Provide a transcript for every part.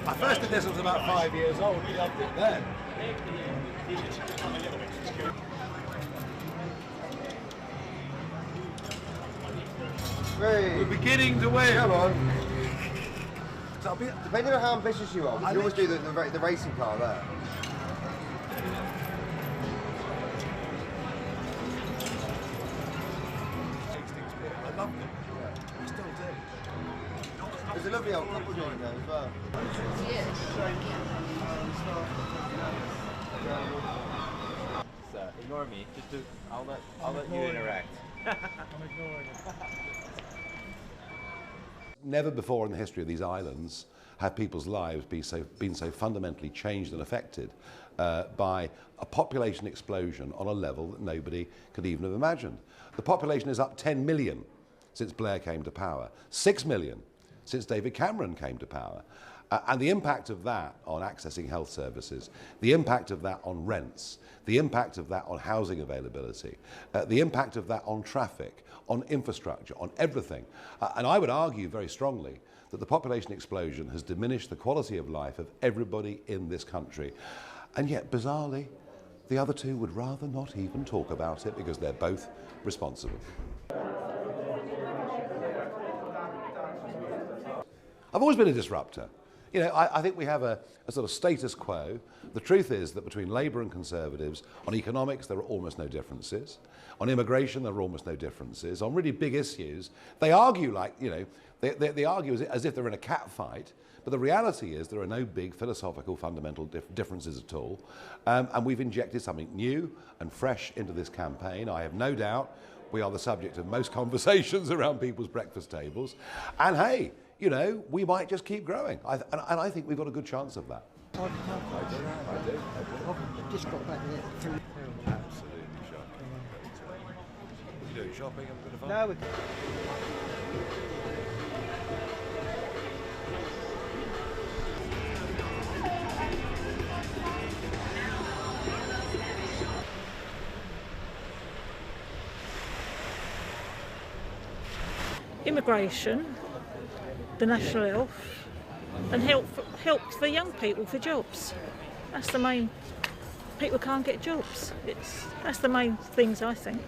I first did this when I was about 5 years old. We loved it then. We're beginning to win. Come on. So depending on how ambitious you are, we can always do the racing car there. I love them. I still do. There's a lovely old couple joint there as well. So ignore me. Just do. I'll let you interact. I'm ignoring it. Never before in the history of these islands have people's lives been so fundamentally changed and affected by a population explosion on a level that nobody could even have imagined. The population is up 10 million since Blair came to power, 6 million since David Cameron came to power. And the impact of that on accessing health services, the impact of that on rents, the impact of that on housing availability, the impact of that on traffic, on infrastructure, on everything. And I would argue very strongly that the population explosion has diminished the quality of life of everybody in this country. And yet, bizarrely, the other two would rather not even talk about it because they're both responsible. I've always been a disruptor. You know, I think we have a sort of status quo. The truth is that between Labour and Conservatives, on economics there are almost no differences. On immigration there are almost no differences. On really big issues, they argue like, you know, they argue as if they're in a cat fight. But the reality is there are no big philosophical fundamental differences at all. And we've injected something new and fresh into this campaign. I have no doubt we are the subject of most conversations around people's breakfast tables. And hey, you know, we might just keep growing. And I think we've got a good chance of that. I do. I've just got back there. Absolutely shocking. What are you doing, shopping? Have a bit of fun? No, immigration, the national health, and help for young people for jobs. That's the main. People can't get jobs. That's the main things I think.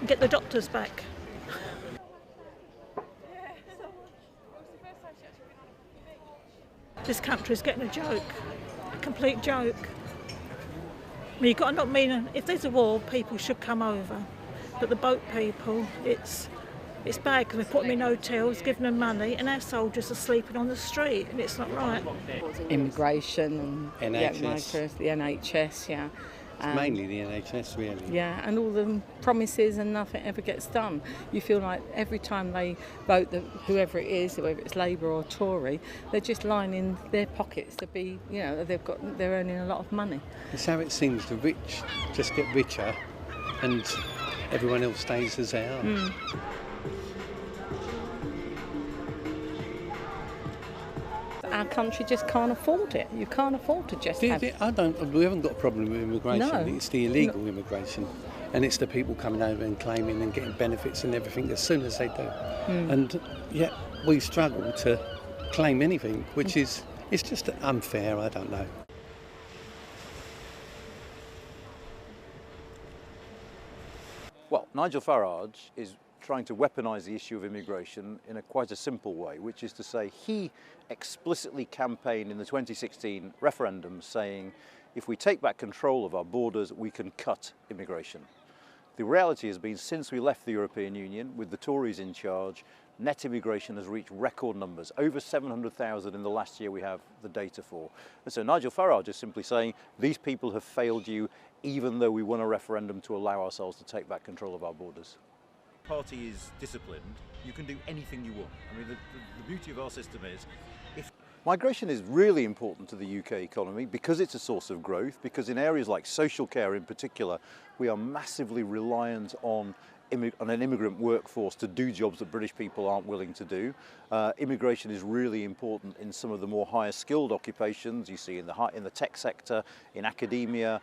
Get the doctors back. This country's getting a joke, a complete joke. I mean, you've got to not mean if there's a war, people should come over, but the boat people, it's bad because we put them in hotels, giving them money, and our soldiers are sleeping on the street, and it's not right. Immigration and NHS. the NHS, yeah. It's mainly the NHS, really. Yeah, and all the promises and nothing ever gets done. You feel like every time they vote, whoever it is, whether it's Labour or Tory, they're just lining their pockets to be, you know, they're earning a lot of money. It's how it seems the rich just get richer and everyone else stays as they are. Mm. Our country just can't afford it. You can't afford to just have... We haven't got a problem with immigration. No. It's the illegal immigration. And it's the people coming over and claiming and getting benefits and everything as soon as they do. Mm. And yet we struggle to claim anything, which is, it's just unfair, I don't know. Well, Nigel Farage is trying to weaponise the issue of immigration in quite a simple way, which is to say he explicitly campaigned in the 2016 referendum saying if we take back control of our borders, we can cut immigration. The reality has been since we left the European Union, with the Tories in charge, net immigration has reached record numbers, over 700,000 in the last year we have the data for. And so Nigel Farage is simply saying these people have failed you even though we won a referendum to allow ourselves to take back control of our borders. Party is disciplined, you can do anything you want. I mean, the beauty of our system is Migration is really important to the UK economy because it's a source of growth, because in areas like social care in particular, we are massively reliant on an immigrant workforce to do jobs that British people aren't willing to do. Immigration is really important in some of the more higher skilled occupations you see in the tech sector, in academia.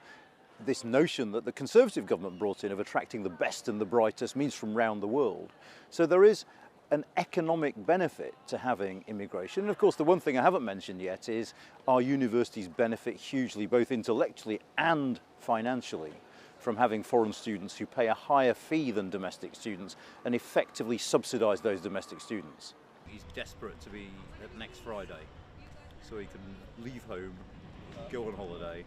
This notion that the Conservative government brought in of attracting the best and the brightest means from round the world. So there is an economic benefit to having immigration. And of course, the one thing I haven't mentioned yet is our universities benefit hugely, both intellectually and financially, from having foreign students who pay a higher fee than domestic students and effectively subsidise those domestic students. He's desperate to be at next Friday, so he can leave home, go on holiday,